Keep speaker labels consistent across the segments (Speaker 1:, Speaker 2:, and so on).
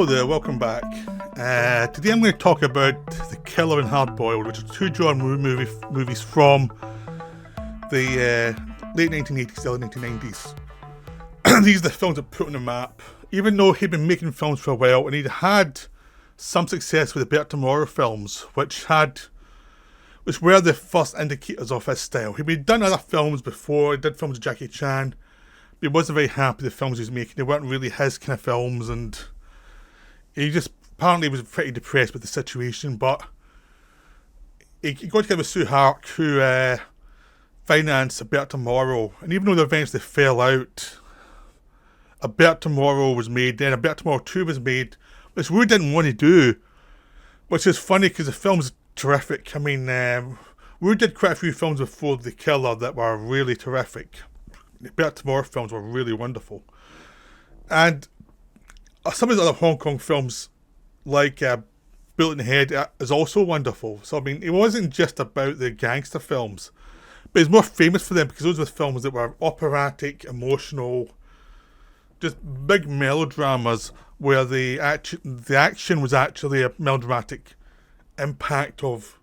Speaker 1: Hello there, welcome back. Today I'm going to talk about The Killer and Hard Boiled, which are two John Woo movies from the late 1980s, early 1990s. These are the films that put on the map. Even though he'd been making films for a while, and he'd had some success with the Bert Tomorrow films, which were the first indicators of his style. He'd done other films before, he did films with Jackie Chan, but he wasn't very happy with the films he was making. They weren't really his kind of films, and he just apparently was pretty depressed with the situation, but he got together with Sue Hark, who financed A Bert Tomorrow, and even though they eventually fell out, A Bert Tomorrow was made, then A Bert Tomorrow 2 was made, which we didn't want to do, which is funny because the film's terrific. I mean, we did quite a few films before The Killer that were really terrific. The Bert Tomorrow films were really wonderful. And some of the other Hong Kong films, like Bullet in the Head, is also wonderful. So, I mean, it wasn't just about the gangster films, but he's more famous for them because those were films that were operatic, emotional, just big melodramas where the action was actually a melodramatic impact of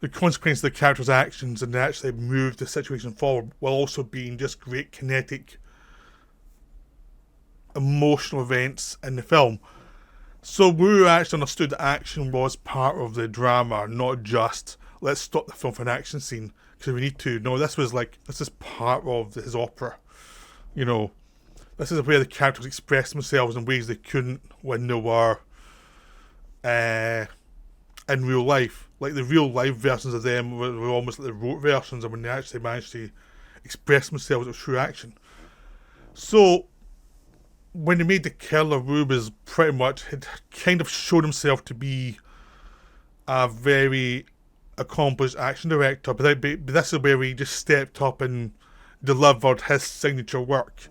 Speaker 1: the consequence of the characters' actions, and they actually moved the situation forward while also being just great kinetic emotional events in the film. So we actually understood that action was part of the drama, not just let's stop the film for an action scene because we need to. No, this is part of his opera. You know, this is where the characters express themselves in ways they couldn't when they were in real life. Like the real life versions of them were almost like the rote versions, and when they actually managed to express themselves through action. So when he made The Killer, Wu was pretty much, had kind of showed himself to be a very accomplished action director, but this is where he just stepped up and delivered his signature work.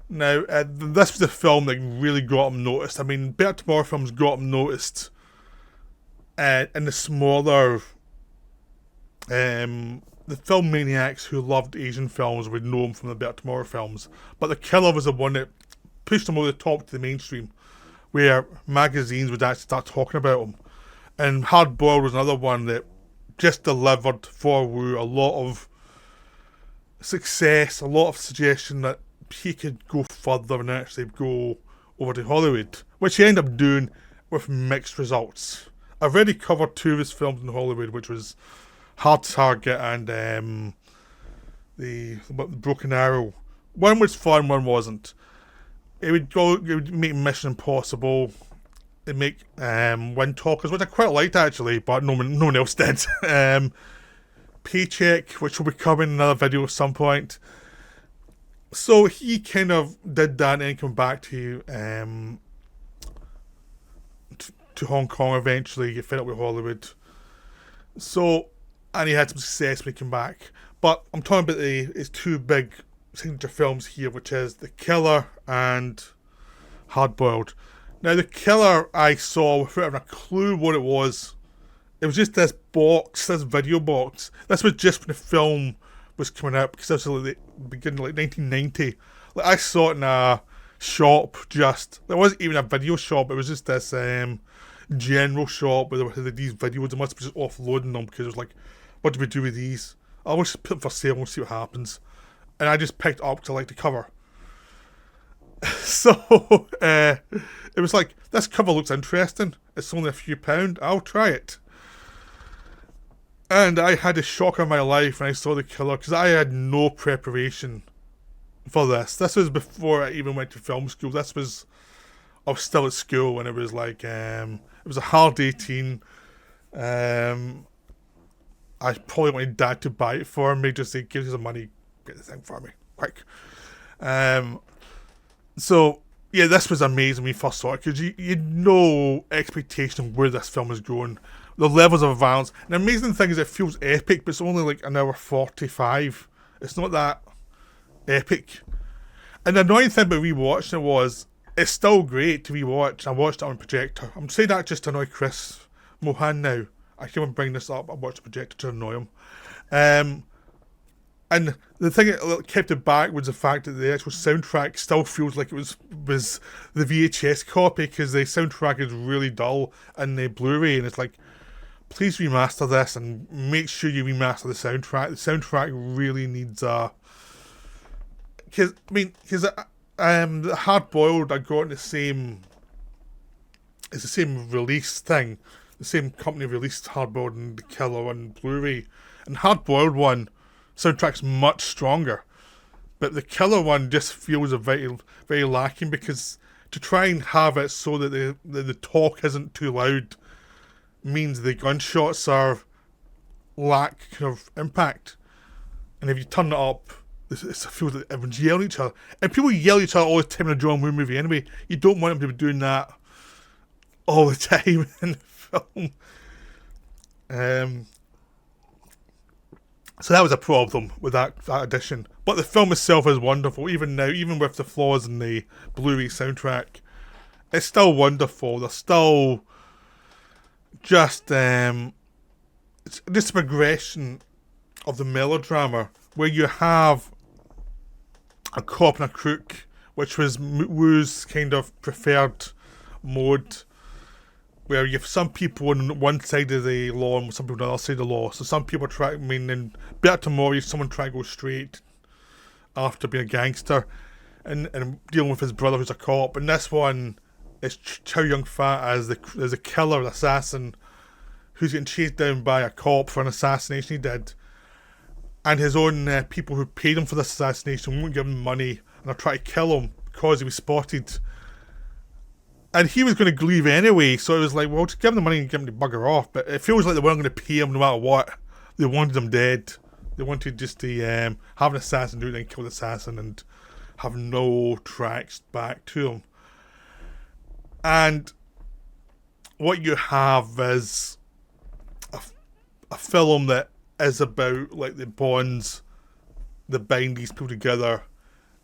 Speaker 1: Now, this was the film that really got him noticed. I mean, Bert Tomorrow films got him noticed in the smaller, the film maniacs who loved Asian films would know him from the Bert Tomorrow films, but The Killer was the one that pushed him over the top to the mainstream, where magazines would actually start talking about him. And Hard Boiled was another one that just delivered for Wu a lot of success, a lot of suggestion that he could go further and actually go over to Hollywood, which he ended up doing with mixed results. I've already covered two of his films in Hollywood, which was Hard Target and the Broken Arrow. One was fun, one wasn't. It would make Mission Impossible. It'd make Wind Talkers, which I quite liked actually, but no one else did. Paycheck, which will be coming in another video at some point. So he kind of did that and then came back to Hong Kong eventually, get fed up with Hollywood. So, and he had some success when he came back. But I'm talking about his two big signature films here, which is The Killer and Hard Boiled. Now, The Killer I saw without having a clue what it was. It was just this box, this video box. This was just when the film was coming out, because this was like the beginning of 1990. Like, I saw it in a shop, there wasn't even a video shop, it was just this general shop where there were these videos. I must be just offloading them because it was like, what do we do with these? I'll just put them for sale and we'll see what happens. And I just picked it up because I like the cover. So it was like, this cover looks interesting. It's only a few pound. I'll try it. And I had a shock of my life when I saw The Killer because I had no preparation for this. This was before I even went to film school. I was still at school when it was like, it was a hard 18. I probably wanted Dad to buy it for me, just say, give you some money, get the thing for me, quick. So, yeah, this was amazing when we first saw it, because you had no expectation of where this film was going. The levels of violence. And the amazing thing is it feels epic, but it's only like an hour 45. It's not that epic. And the annoying thing about rewatching it was, it's still great to rewatch. I watched it on a projector. I'm saying that just to annoy Chris Mohan now. I can't even bring this up. I watched the projector to annoy him. And the thing that kept it back was the fact that the actual soundtrack still feels like it was the VHS copy, because the soundtrack is really dull and the Blu-ray, and it's like, please remaster this and make sure you remaster the soundtrack. The soundtrack really needs because the Hard Boiled I got in the same. It's the same release thing. The same company released Hard Boiled and The Killer on Blu-ray, and Hard Boiled one soundtrack's much stronger, but the Killer one just feels a very, very lacking, because to try and have it so that the talk isn't too loud means the gunshots lack kind of impact, and if you turn it up, it feels like everyone's yelling at each other, and people yell at each other all the time in a John Woo movie anyway. You don't want them to be doing that all the time in the film. So that was a problem with that edition. But the film itself is wonderful, even now, even with the flaws in the Blu-ray soundtrack. It's still wonderful. There's still just it's just a progression of the melodrama, where you have a cop and a crook, which was Woo's kind of preferred mode, where you have some people on one side of the law and some people on the other side of the law. So some people in Better Tomorrow, someone try to go straight after being a gangster and dealing with his brother who's a cop. And this one is Chow Yun Fat as the killer, the assassin, who's getting chased down by a cop for an assassination he did. And his own people who paid him for this assassination won't give him money and are trying to kill him because he was spotted. And he was going to leave anyway, so it was like, well, just give him the money and give him to bugger off. But it feels like they weren't going to pay him no matter what. They wanted him dead. They wanted just to have an assassin do it and kill the assassin and have no tracks back to him. And what you have is a film that is about like the bonds that bind these people together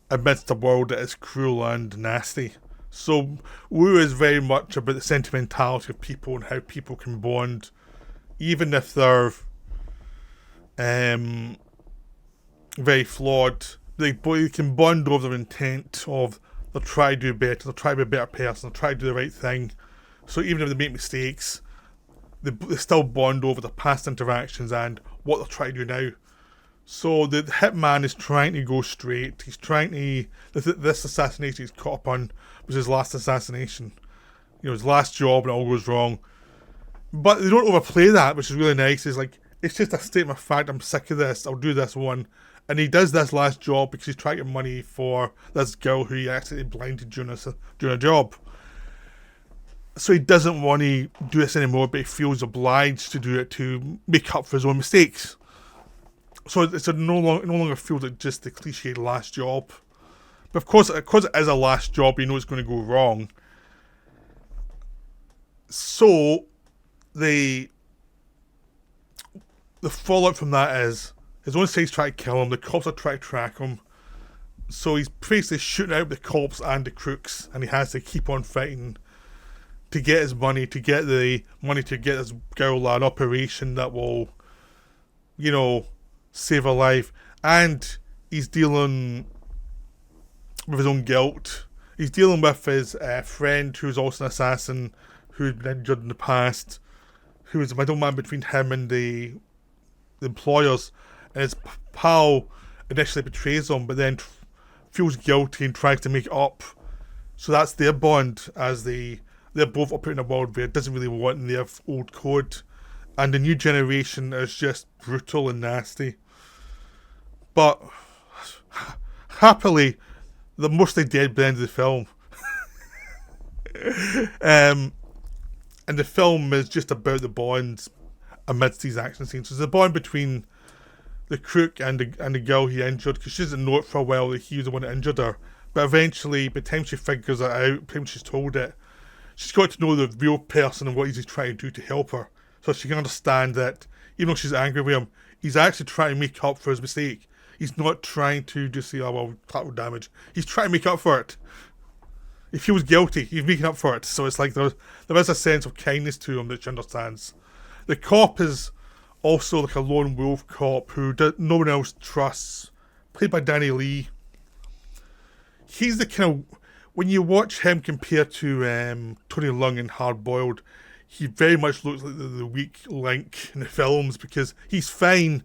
Speaker 1: amidst a world that is cruel and nasty. So Woo is very much about the sentimentality of people and how people can bond, even if they're very flawed. They can bond over their intent of they'll try to do better, they'll try to be a better person, they'll try to do the right thing. So even if they make mistakes, they still bond over their past interactions and what they'll try to do now. So the hitman is trying to go straight. He's trying to... This assassination he's caught up on was his last assassination. His last job, and it all goes wrong. But they don't overplay that, which is really nice. It's like, it's just a statement of fact, I'm sick of this, I'll do this one. And he does this last job because he's trying to get money for this girl who he accidentally blinded during a job. So he doesn't want to do this anymore, but he feels obliged to do it to make up for his own mistakes. So it's no longer feels like just the cliched last job. But of course it is a last job, you know it's going to go wrong. So the fallout from that is his own side's trying to kill him, the cops are trying to track him. So he's basically shooting out the cops and the crooks, and he has to keep on fighting to get his money, to get this girl an operation that will, save her life. And he's dealing with his own guilt. He's dealing with his friend who's also an assassin who's been injured in the past, who is a middleman between him and the employers. And his pal initially betrays him, but then feels guilty and tries to make it up. So that's their bond, as they're both operating in a world where it doesn't really want their old code. And the new generation is just brutal and nasty. But happily, they're mostly dead by the end of the film. And the film is just about the bonds amidst these action scenes. So there's a bond between the crook and the girl he injured, because she doesn't know it for a while that he was the one that injured her. But eventually, by the time she figures it out, by the time she's told it, she's got to know the real person and what he's trying to do to help her. So she can understand that even though she's angry with him, he's actually trying to make up for his mistake. He's not trying to just say, oh, well, collateral damage. He's trying to make up for it. If he was guilty, he's making up for it. So it's like there is a sense of kindness to him that she understands. The cop is also like a lone wolf cop who no one else trusts, played by Danny Lee. He's the kind of, when you watch him compared to Tony Leung in Hard Boiled, he very much looks like the weak link in the films because he's fine,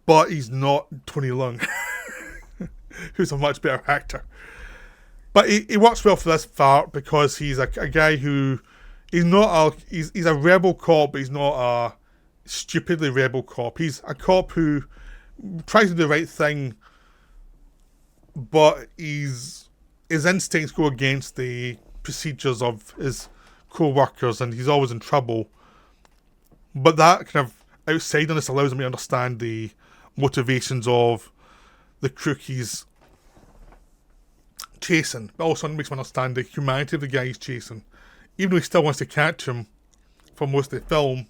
Speaker 1: but he's not Tony Leung, who's a much better actor. But he works well for this part because he's a guy who, he's a rebel cop, but he's not a stupidly rebel cop. He's a cop who tries to do the right thing, but his instincts go against the procedures of his co-workers, and he's always in trouble. But that kind of outsiderness allows him to understand the motivations of the crook he's chasing, but also makes him understand the humanity of the guy he's chasing. Even though he still wants to catch him for most of the film,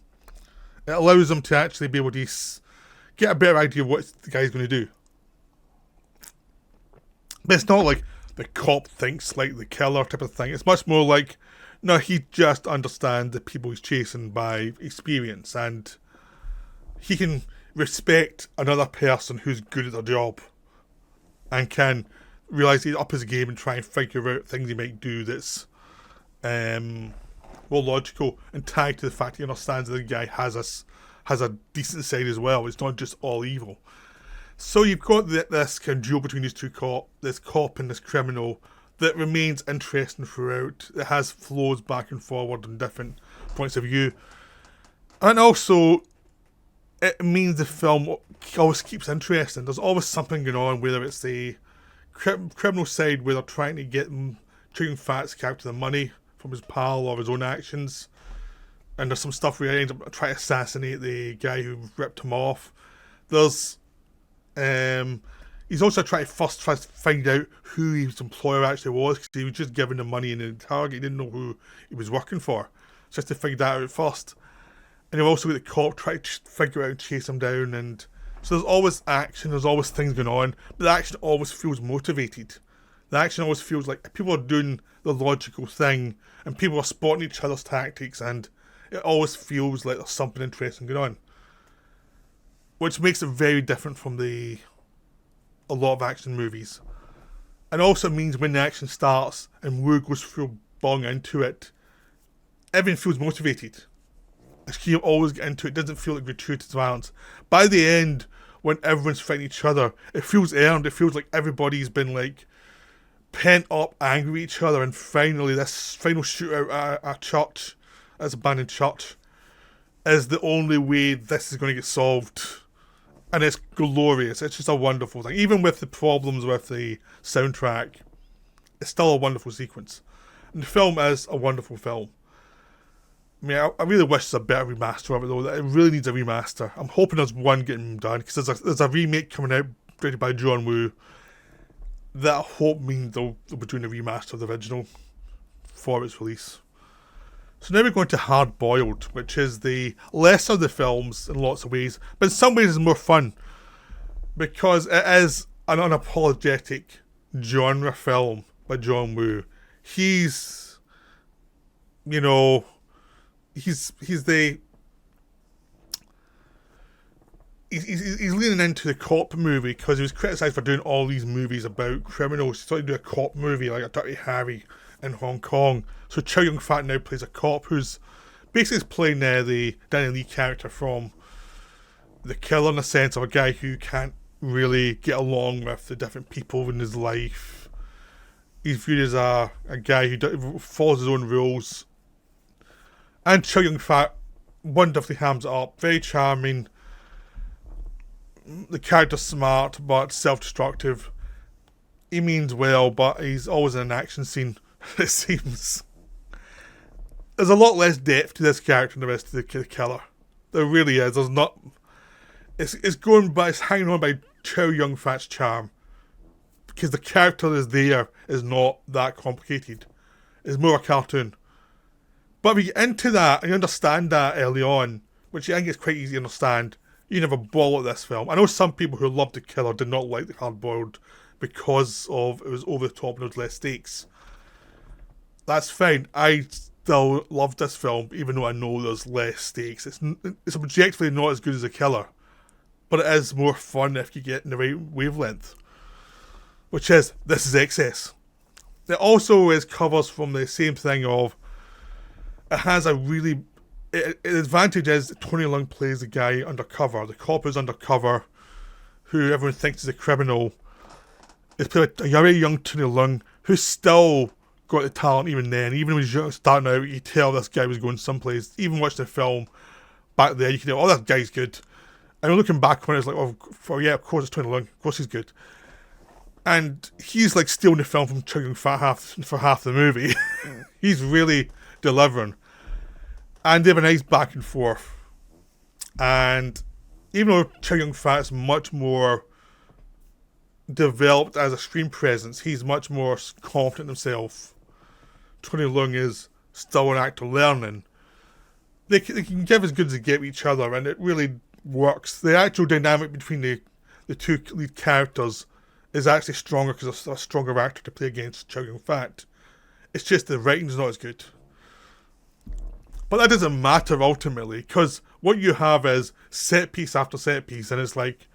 Speaker 1: it allows him to actually be able to get a better idea of what the guy's going to do. But it's not like the cop thinks like the killer type of thing. It's much more like, no, he just understands the people he's chasing by experience, and he can respect another person who's good at their job and can realise he's up his game and try and figure out things he might do that's more logical and tied to the fact he understands that the guy has a decent side as well. It's not just all evil. So you've got this kind of duel between these two this cop and this criminal that remains interesting throughout. It has flows back and forward on different points of view. And also, it means the film always keeps interesting. There's always something going on, whether it's the criminal side where they're trying to get Chow Yun Fat's character the money from his pal or his own actions. And there's some stuff where he ends up trying to assassinate the guy who ripped him off. There's he's also trying to find out who his employer actually was, because he was just giving him money in the target. He didn't know who he was working for. So he has to figure that out first. And you've also got the cop trying to figure out and chase him down. And so there's always action, there's always things going on, but the action always feels motivated. The action always feels like people are doing the logical thing, and people are spotting each other's tactics, and it always feels like there's something interesting going on. Which makes it very different from a lot of action movies. And also means when the action starts and Wu goes full bong into it, everyone feels motivated. You always get into it. It doesn't feel like gratuitous violence. By the end, when everyone's fighting each other, it feels earned. It feels like everybody's been like pent up, angry at each other, and finally this final shootout at a church, as abandoned church, is the only way this is going to get solved. And it's glorious. It's just a wonderful thing. Even with the problems with the soundtrack, it's still a wonderful sequence. And the film is a wonderful film. I mean, I really wish there's a better remaster of it, though. It really needs a remaster. I'm hoping there's one getting done, because there's a remake coming out, directed by John Woo, that I hope means they'll be doing a remaster of the original for its release. So now we're going to Hard Boiled, which is the lesser of the films in lots of ways, but in some ways it's more fun, because it is an unapologetic genre film by John Woo. He's leaning into the cop movie, because he was criticised for doing all these movies about criminals. He started to do a cop movie like a Dirty Harry in Hong Kong. So Chow Yun Fat now plays a cop who's basically playing the Danny Lee character from The Killer, in the sense of a guy who can't really get along with the different people in his life. He's viewed as a guy who follows his own rules. And Chow Yun Fat wonderfully hams it up. Very charming. The character's smart but self-destructive. He means well, but he's always in an action scene, it seems. There's a lot less depth to this character than the rest of the killer. There really is. There's not. It's hanging on by Chow Yun Fat's charm, because the character that's there is not that complicated. It's more a cartoon. But if you get into that and you understand that early on, which I think is quite easy to understand, you can have a ball at this film. I know some people who loved The Killer did not like The Hard Boiled because of it was over the top and there was less stakes. That's fine. I still love this film, even though I know there's less stakes. It's objectively not as good as The Killer, but it is more fun if you get in the right wavelength, which is, this is excess. It also covers from the same thing of, it has a really, the advantage is that Tony Leung plays the guy undercover, the cop who's undercover, who everyone thinks is a criminal. It's played by a very young Tony Leung, who's still got the talent even then. Even when he was starting out, you tell this guy was going someplace. Even watching the film back there, you can tell, oh, that guy's good. And looking back on it, it's like, oh, yeah, of course it's Tony Leung. Of course he's good. And he's like stealing the film from Chow Yun Fat for half the movie. He's really delivering. And they have a nice back and forth. And even though Chow Yun Fat is much more developed as a screen presence, he's much more confident in himself. Tony Leung is still an actor learning. They can give as good as they get with each other, and it really works. The actual dynamic between the two lead characters is actually stronger because it's a stronger actor to play against Chow Yun Fat. It's just the writing's not as good. But that doesn't matter ultimately, because what you have is set piece after set piece, and it's like,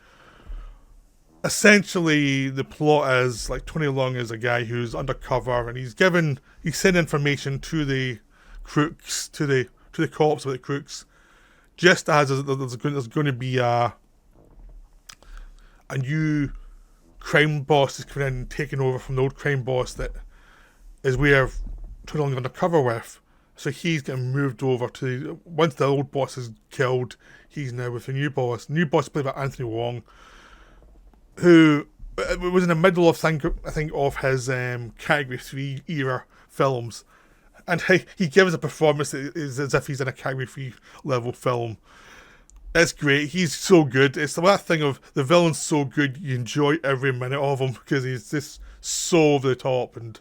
Speaker 1: essentially the plot is like Tony Leung is a guy who's undercover, and he's sending information to the crooks, to the cops about the crooks, just as there's going to be a new crime boss is coming in and taking over from the old crime boss that is where Tony Leung is undercover with. So he's getting moved over to, once the old boss is killed, he's now with the new boss. The new boss is played by Anthony Wong, who was in the middle of, I think of his Category 3 era films. And he gives a performance that is as if he's in a Category 3 level film. It's great. He's so good. It's that thing of the villain's so good, you enjoy every minute of him because he's just so over the top and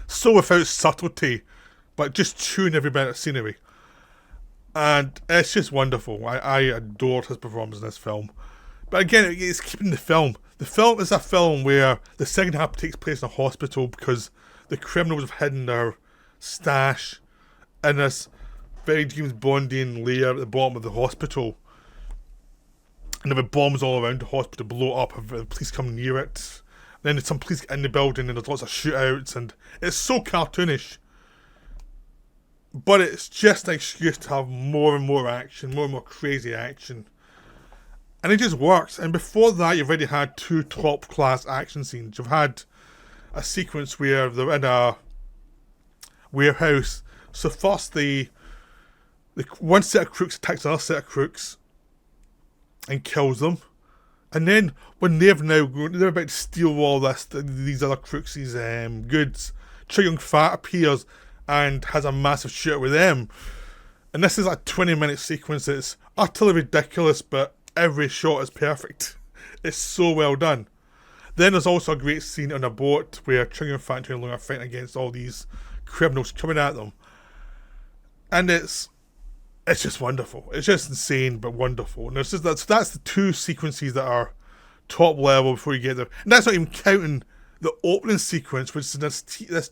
Speaker 1: so without subtlety, but just chewing every bit of scenery. And it's just wonderful. I adored his performance in this film. But again, it's keeping the film. The film is a film where the second half takes place in a hospital because the criminals have hidden their stash in this very James Bondian layer at the bottom of the hospital. And there were bombs all around the hospital, blow up, if the police come near it. Then some police get in the building and there's lots of shootouts, and it's so cartoonish. But it's just an excuse to have more and more action, more and more crazy action. And it just works. And before that, you've already had 2 top-class action scenes. You've had a sequence where they're in a warehouse. So first, the one set of crooks attacks another set of crooks and kills them. And then when they're about to steal all these other crooks' goods, Chow Yun Fat appears and has a massive shootout with them. And this is a 20-minute sequence that's utterly ridiculous, but every shot is perfect. It's so well done. Then there's also a great scene on a boat where Chow Yun Fat and Tony Leung are fighting against all these criminals coming at them. And it's just wonderful. It's just insane, but wonderful. And that's the 2 sequences that are top level before you get there. And that's not even counting the opening sequence, which is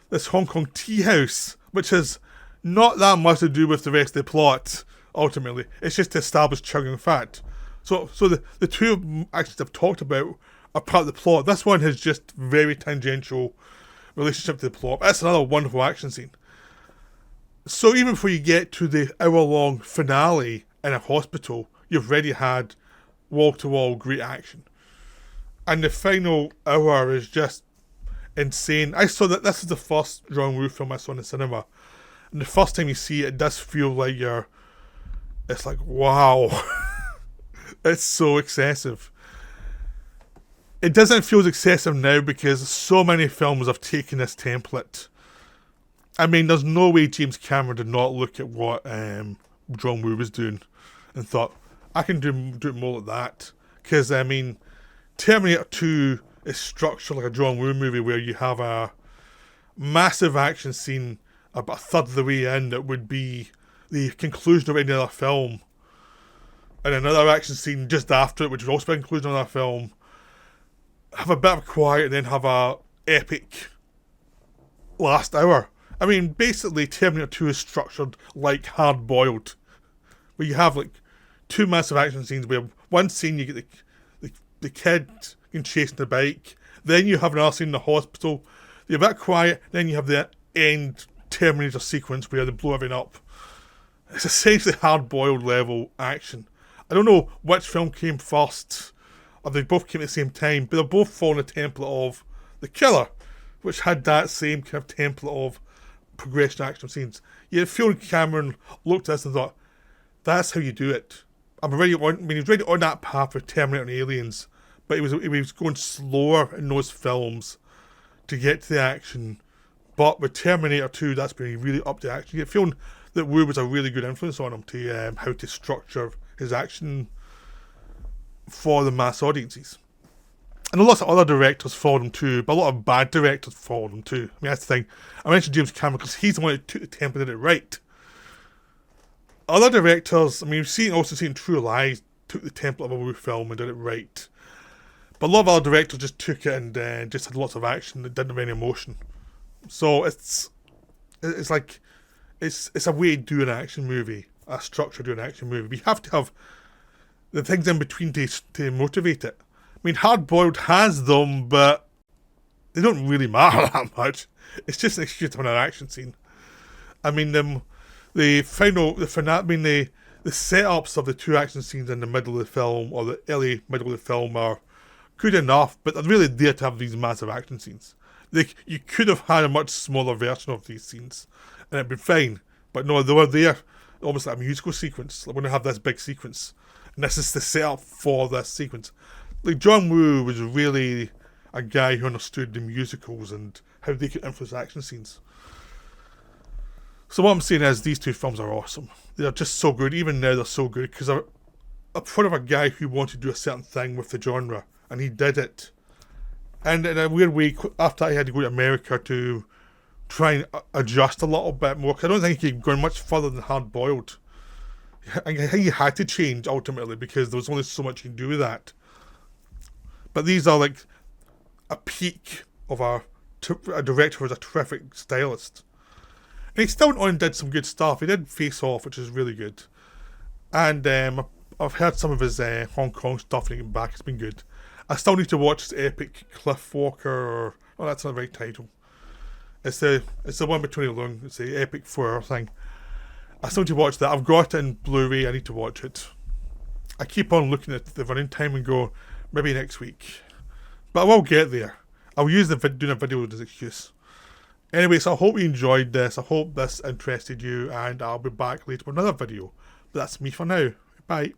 Speaker 1: this Hong Kong tea house, which has not that much to do with the rest of the plot. Ultimately, it's just to establish Chow Yun Fat. So the 2 actions I've talked about are part of the plot. This one has just very tangential relationship to the plot. That's another wonderful action scene. So even before you get to the hour-long finale in a hospital, you've already had wall-to-wall great action. And the final hour is just insane. I saw that this is the first John Woo film I saw in the cinema. And the first time you see it, it does feel like it's like, wow. It's so excessive. It doesn't feel as excessive now because so many films have taken this template. I mean, there's no way James Cameron did not look at what John Woo was doing and thought, I can do it more like that. Because, I mean, Terminator 2 is structured like a John Woo movie where you have a massive action scene about a third of the way in that would be the conclusion of any other film. And another action scene just after it, which would also be the conclusion of another film. Have a bit of quiet and then have a epic last hour. I mean, basically Terminator 2 is structured like Hard Boiled, where you have like two massive action scenes where one scene you get the kid getting chased in the bike, then you have another scene in the hospital, you're a bit quiet, then you have the end Terminator sequence where they blow everything up. It's essentially Hard Boiled level action. I don't know which film came first, or they both came at the same time, but they're both following the template of The Killer, which had that same kind of template of progression action scenes. Yeah, Phil Cameron looked at this and thought, that's how you do it. He was already on that path with Terminator and Aliens, but he was going slower in those films to get to the action. But with Terminator 2, that's been really up to action. You get feeling that Wu was a really good influence on him to how to structure his action for the mass audiences. And lots of other directors followed him too, but a lot of bad directors followed him too. I mean, that's the thing. I mentioned James Cameron because he's the one who took the template and did it right. Other directors, I mean, we've also seen True Lies took the template of a Wu film and did it right. But a lot of other directors just took it and just had lots of action that didn't have any emotion. So it's like, it's a way to do an action movie, a structure to an action movie. But you have to have the things in between to motivate it. I mean, Hard Boiled has them, but they don't really matter that much. It's just an excuse to have an action scene. I mean, the setups of the two action scenes in the middle of the film, or the early middle of the film, are good enough, but they're really there to have these massive action scenes. You could have had a much smaller version of these scenes, and it'd been fine. But no, they were there, almost like a musical sequence. Like, we're going to have this big sequence, and this is the setup for this sequence. Like, John Woo was really a guy who understood the musicals and how they could influence action scenes. So what I'm saying is, these two films are awesome. They're just so good. Even now, they're so good because they're a part of a guy who wanted to do a certain thing with the genre, and he did it. And in a weird way, after I had to go to America to try and adjust a little bit more, because I don't think he could go much further than Hard Boiled. I think he had to change ultimately because there was only so much you can do with that. But these are like a peak of a director who's a terrific stylist. And he still went on and did some good stuff. He did Face Off, which is really good. And I've heard some of his Hong Kong stuff and getting back. It's been good. I still need to watch his epic Cliff Walker. Oh, that's not the right title. It's the one between the Lung. It's the epic 4-hour thing. I still need to watch that. I've got it in Blu-ray. I need to watch it. I keep on looking at the running time and go, maybe next week. But I will get there. I'll use doing a video as an excuse. Anyway, so I hope you enjoyed this. I hope this interested you, and I'll be back later with another video. But that's me for now. Bye.